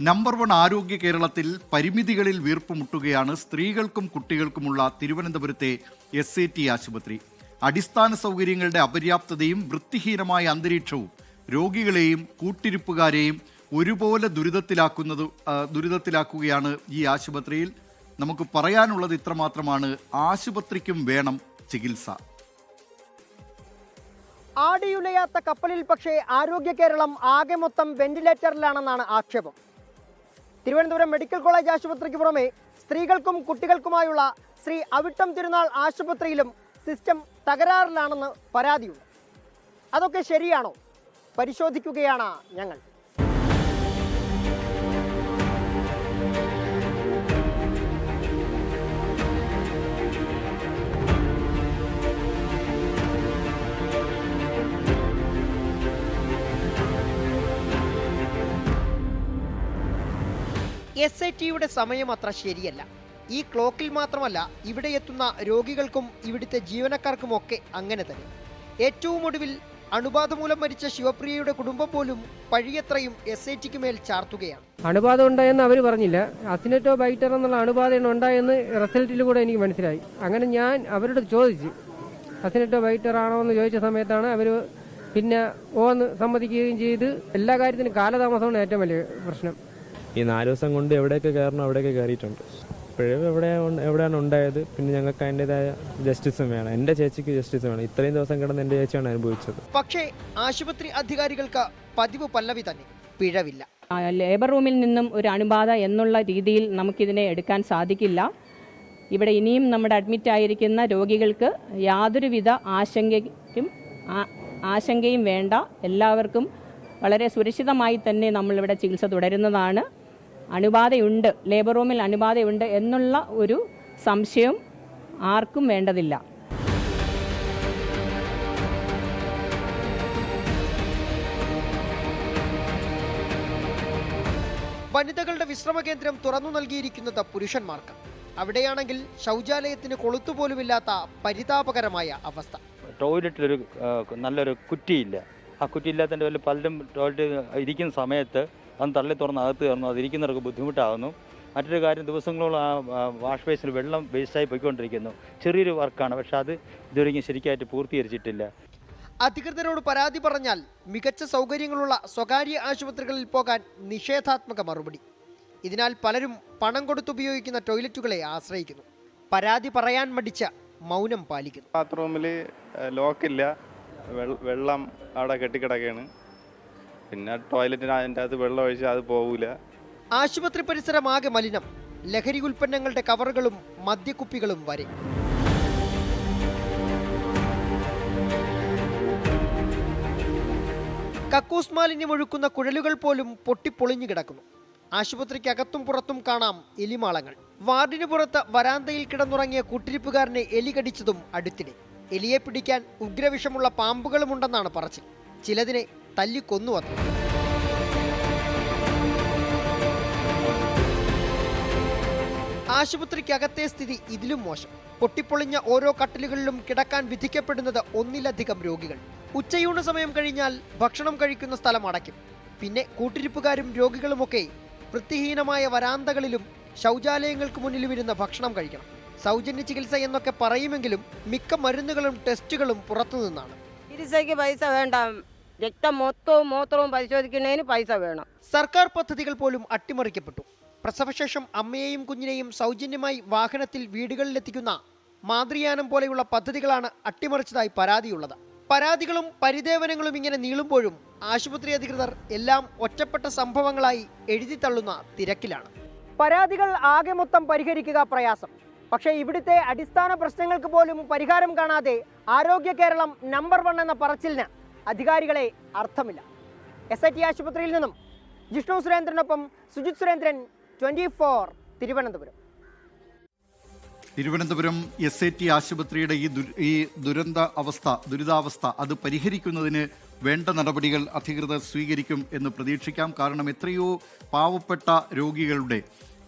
Number 1 ആരോഗ്യ കേരളത്തിൽ പരിമിതികളിൽ വീർപ്പുമുട്ടുകയാണ് സ്ത്രീകൾക്കും കുട്ടികൾക്കുമുള്ള തിരുവനന്തപുരത്തെ SAT ആശുപത്രി. അടിസ്ഥാന സൗകര്യങ്ങളുടെ അപര്യാപ്തതയും വൃത്തിഹീനമായ അന്തരീക്ഷവും രോഗികളെയും കൂട്ടിരിപ്പുകാരെയും ഒരുപോലെ ദുരിതത്തിലാക്കുകയാണ് ഈ ആശുപത്രിയിൽ. നമുക്ക് പറയാനുള്ളത് ഇത്രമാത്രമാണ്: ആശുപത്രിക്കും വേണം ചികിത്സ. ആടിയുലയാത്ത കപ്പലിൽ പക്ഷേ ആരോഗ്യ കേരളം ആകെ മൊത്തം വെന്റിലേറ്ററിലാണെന്നാണ് ആക്ഷേപം. തിരുവനന്തപുരം മെഡിക്കൽ കോളേജ് ആശുപത്രിക്ക് പുറമെ സ്ത്രീകൾക്കും കുട്ടികൾക്കുമായുള്ള ശ്രീ അവിട്ടം തിരുനാൾ ആശുപത്രിയിലും സിസ്റ്റം തകരാറിലാണെന്ന് പരാതിയുണ്ട്. അതൊക്കെ ശരിയാണോ? പരിശോധിക്കുകയാണ് ഞങ്ങൾ. SATയുടെ സമയം അത്ര ശരിയല്ല. ഈ ക്ലോക്കിൽ മാത്രമല്ല, ഇവിടെ എത്തുന്ന രോഗികൾക്കും ഇവിടുത്തെ ജീവനക്കാർക്കുമൊക്കെ അങ്ങനെ തന്നെ. ഏറ്റവും ഒടുവിൽ അണുബാധ മൂലം മരിച്ച ശിവപ്രിയയുടെ കുടുംബം പോലും പഴിയത്രയും SATക്ക് മേൽ ചാർത്തുകയാണ്. അണുബാധ ഉണ്ടായെന്ന് അവർ പറഞ്ഞില്ല. അസിനറ്റോ ബൈറ്റർ എന്നുള്ള അണുബാധയാണ് ഉണ്ടായെന്ന് റിസൾട്ടിലൂടെ എനിക്ക് മനസ്സിലായി. അങ്ങനെ ഞാൻ അവരോട് ചോദിച്ചു, അസിനറ്റോ ബൈറ്റർ ആണോ എന്ന് ചോദിച്ച സമയത്താണ് അവർ പിന്നെ ഓന്ന് സമ്മതിക്കുകയും ചെയ്ത്. എല്ലാ കാര്യത്തിനും കാലതാമസമാണ് ഏറ്റവും വലിയ പ്രശ്നം. ഈ 4 ദിവസം കൊണ്ട് എവിടെയൊക്കെ കയറണം അവിടെയൊക്കെ കയറിയിട്ടുണ്ട്. ഇപ്പോഴും എവിടെയാണ് ഉണ്ടായത്. പിന്നെ ഞങ്ങൾക്ക് അതിൻ്റെതായ ജസ്റ്റിസും വേണം. എൻ്റെ ചേച്ചിക്ക് ജസ്റ്റിസ് വേണം. ഇത്രയും ദിവസം കിടന്ന് എൻ്റെ ചേച്ചിയാണ് അനുഭവിച്ചത്. പക്ഷേ ആശുപത്രി അധികാരികൾക്ക് പതിവ് പല്ലവി തന്നെ: പിഴവില്ല. ലേബർ റൂമിൽ നിന്നും ഒരു അണുബാധ എന്നുള്ള രീതിയിൽ നമുക്കിതിനെ എടുക്കാൻ സാധിക്കില്ല. ഇവിടെ ഇനിയും നമ്മുടെ അഡ്മിറ്റ് ആയിരിക്കുന്ന രോഗികൾക്ക് യാതൊരുവിധ ആശങ്കയും വേണ്ട. എല്ലാവർക്കും വളരെ സുരക്ഷിതമായി തന്നെ നമ്മളിവിടെ ചികിത്സ തുടരുന്നതാണ്. അണുബാധയുണ്ട്, ലേബർ റൂമിൽ അണുബാധയുണ്ട് എന്നുള്ള ഒരു സംശയം ആർക്കും വേണ്ടതില്ല. വനിതകളുടെ വിശ്രമ കേന്ദ്രം തുറന്നു നൽകിയിരിക്കുന്നത് പുരുഷന്മാർക്ക്. അവിടെയാണെങ്കിൽ ശൗചാലയത്തിന് കൊളുത്തുപോലുമില്ലാത്ത പരിതാപകരമായ അവസ്ഥ. ടോയ്ലറ്റിലൊരു നല്ലൊരു കുറ്റിയില്ല. ആ കുറ്റിയില്ലാത്തതിൻ്റെ വല്ല പലരും ടോയ്ലറ്റ് ഇരിക്കുന്ന സമയത്ത് അത് തള്ളി തുറന്ന് അകത്ത് കയറുന്നു. അതിരിക്കുന്നവർക്ക് ബുദ്ധിമുട്ടാകുന്നു. മറ്റൊരു കാര്യം, ദിവസങ്ങളോളം ആ വാഷ് ബേസിൽ വെള്ളം വേസ്റ്റായി പോയിക്കൊണ്ടിരിക്കുന്നു. ചെറിയൊരു വർക്കാണ്, പക്ഷെ അത് ഇതുവരെയും ശരിക്കായിട്ട് പൂർത്തീകരിച്ചിട്ടില്ല. അധികൃതരോട് പരാതി പറഞ്ഞാൽ മികച്ച സൗകര്യങ്ങളുള്ള സ്വകാര്യ ആശുപത്രികളിൽ പോകാൻ നിഷേധാത്മക മറുപടി. ഇതിനാൽ പലരും പണം കൊടുത്തുപയോഗിക്കുന്ന ടോയ്ലറ്റുകളെ ആശ്രയിക്കുന്നു. പരാതി പറയാൻ മടിച്ച മൗനം പാലിക്കുന്നു. ബാത്റൂമിൽ ലോക്കില്ല, വെള്ളം അവിടെ കെട്ടിക്കിടക്കുകയാണ്. പിന്നെ ടോയ്ലറ്റിന് അതിൻ്റെ അകത്ത് വെള്ളം ഒഴിച്ചാൽ അത് പോകില്ല. ആശുപത്രി പരിസരമാകെ മലിനം. ലഹരി ഉൽപ്പന്നങ്ങളുടെ കവറുകളും മദ്യക്കുപ്പികളും വരെ. കക്കൂസ് മാലിന്യം ഒഴുക്കുന്ന കുഴലുകൾ പോലും പൊട്ടിപ്പൊളിഞ്ഞു കിടക്കുന്നു. ആശുപത്രിക്കകത്തും പുറത്തും കാണാം എലിമാളങ്ങൾ. വാർഡിന് പുറത്ത് വരാന്തയിൽ കിടന്നുറങ്ങിയ കൂട്ടിരിപ്പുകാരനെ എലി കടിച്ചതും അടുത്തിടെ. എലിയെ പിടിക്കാൻ ഉഗ്രവിഷമുള്ള പാമ്പുകളുമുണ്ടെന്നാണ് പറച്ചിൽ. ചിലതിനെ തല്ലിക്കൊന്നുവന്നു. ആശുപത്രിക്കകത്തെ സ്ഥിതി ഇതിലും മോശം. പൊട്ടിപ്പൊളിഞ്ഞ ഓരോ കട്ടിലുകളിലും കിടക്കാൻ വിധിക്കപ്പെടുന്നത് ഒന്നിലധികം രോഗികൾ. ഉച്ചയൂണ് സമയം കഴിഞ്ഞാൽ ഭക്ഷണം കഴിക്കുന്ന സ്ഥലം അടയ്ക്കും. പിന്നെ കൂട്ടിരിപ്പുകാരും രോഗികളുമൊക്കെ വൃത്തിഹീനമായ വരാന്തകളിലും ശൗചാലയങ്ങൾക്ക് മുന്നിലും ഇരുന്ന് ഭക്ഷണം കഴിക്കണം. സൗജന്യ ചികിത്സ എന്നൊക്കെ പറയുമെങ്കിലും മിക്ക മരുന്നുകളും ടെസ്റ്റുകളും പുറത്തുനിന്നാണ്. ചികിത്സയ്ക്ക് പൈസ വേണ്ട. രക്തം മൂത്രവും പരിശോധിക്കുന്നതിന് പൈസ വേണം. സർക്കാർ പദ്ധതികൾ പോലും അട്ടിമറിക്കപ്പെട്ടു. പ്രസവശേഷം അമ്മയെയും കുഞ്ഞിനെയും സൗജന്യമായി വാഹനത്തിൽ വീടുകളിലെത്തിക്കുന്ന മാതൃയാനം പോലെയുള്ള പദ്ധതികളാണ് അട്ടിമറിച്ചതായി പരാതിയുള്ളത്. പരാതികളും പരിദേവനങ്ങളും ഇങ്ങനെ നീളുമ്പോഴും ആശുപത്രി അധികൃതർ എല്ലാം ഒറ്റപ്പെട്ട സംഭവങ്ങളായി എഴുതിത്തള്ളുന്ന തിരക്കിലാണ്. പരാതികൾ ആകെ മൊത്തം പരിഹരിക്കുക പ്രയാസം. പക്ഷേ ഇവിടുത്തെ അടിസ്ഥാന പ്രശ്നങ്ങൾക്ക് പോലും പരിഹാരം കാണാതെ ആരോഗ്യ കേരളം നമ്പർ 1 എന്ന പറച്ചിലിന് അധികാരികളെ അർത്ഥമില്ല. SAT ആശുപത്രിയിൽ നിന്നും ജിഷ്ണു സുരേന്ദ്രനൊപ്പം സുജിത് സുരേന്ദ്രൻ, 24 തിരുവനന്തപുരം. തിരുവനന്തപുരം SAT ആശുപത്രിയുടെ ഈ ദുരിതാവസ്ഥ അത് പരിഹരിക്കുന്നതിന് വേണ്ട നടപടികൾ അധികൃതർ സ്വീകരിക്കും എന്ന് പ്രതീക്ഷിക്കാം. കാരണം എത്രയോ പാവപ്പെട്ട രോഗികളുടെ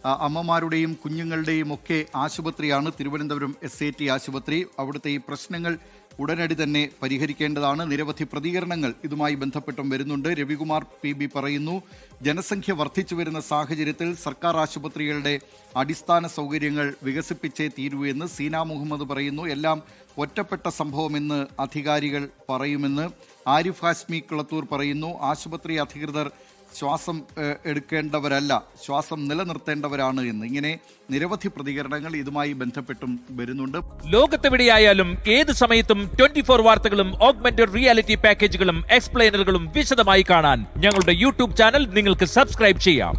അമ്മമാരുടെയും കുഞ്ഞുങ്ങളുടെയും ഒക്കെ ആശുപത്രിയാണ് തിരുവനന്തപുരം SAT ആശുപത്രി. അവിടുത്തെ ഈ പ്രശ്നങ്ങൾ ഉടനടി തന്നെ പരിഹരിക്കേണ്ടതാണ്. നിരവധി പ്രതികരണങ്ങൾ ഇതുമായി ബന്ധപ്പെട്ടും വരുന്നുണ്ട്. രവികുമാർ PB പറയുന്നു, ജനസംഖ്യ വർദ്ധിച്ചു വരുന്ന സാഹചര്യത്തിൽ സർക്കാർ ആശുപത്രികളുടെ അടിസ്ഥാന സൗകര്യങ്ങൾ വികസിപ്പിച്ചേ തീരൂ എന്ന്. സീന മുഹമ്മദ് പറയുന്നു, എല്ലാം ഒറ്റപ്പെട്ട സംഭവമെന്ന് അധികാരികൾ പറയുമെന്ന്. ആരിഫ് ഹാഷ്മി കുളത്തൂർ പറയുന്നു, ആശുപത്രി അധികൃതർ ശ്വാസം എടുക്കേണ്ടവരല്ല, ശ്വാസം നിലനിർത്തേണ്ടവരാണ് എന്ന്. ഇങ്ങനെ നിരവധി പ്രതികരണങ്ങൾ ഇതുമായി ബന്ധപ്പെട്ടും വരുന്നുണ്ട്. ലോകത്തെവിടെയായാലും ഏത് സമയത്തും 24 വാർത്തകളും ഓഗ്മെന്റഡ് റിയാലിറ്റി പാക്കേജുകളും എക്സ്പ്ലെയിനറുകളും വിശദമായി കാണാൻ ഞങ്ങളുടെ YouTube ചാനൽ നിങ്ങൾക്ക് സബ്സ്ക്രൈബ് ചെയ്യാം.